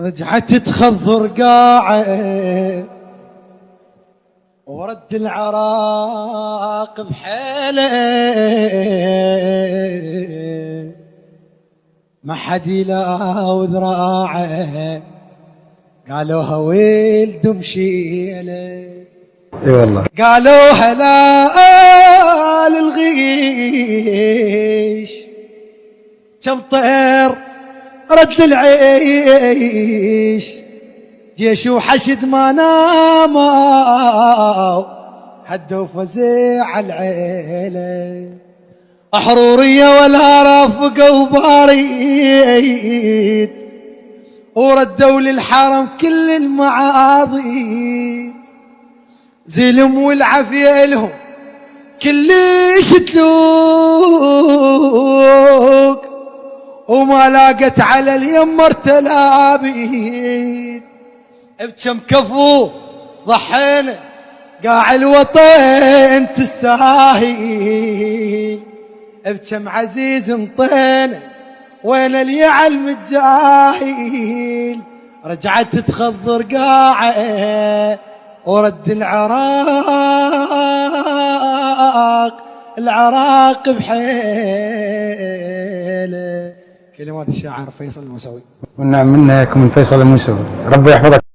رجعت تخضر قاعه ورد العراق بحيله، ما حد يلاو ذراعه، قالوها ولد مشيله. اي والله. قالوها لا للغيش، كم طير رد العيش، جيش وحشد ما ناموا، هدوا فزيع العيله، حروريه ولا رافقوا باريد، وردوا للحرم كل المعاضيد، زلم والعافيه الهم كلش تلوق، وما لاقت على اليمر تلابيد، بكم كفو ضحينا قاع الوطن تستاهل، بكم عزيز انطينا وين اليعلم الجاهل، رجعت تخضر قاعه ورد العراق بحيله. كلمات الشاعر فيصل الموسوي. والنعم منك من فيصل الموسوي، ربي يحفظك.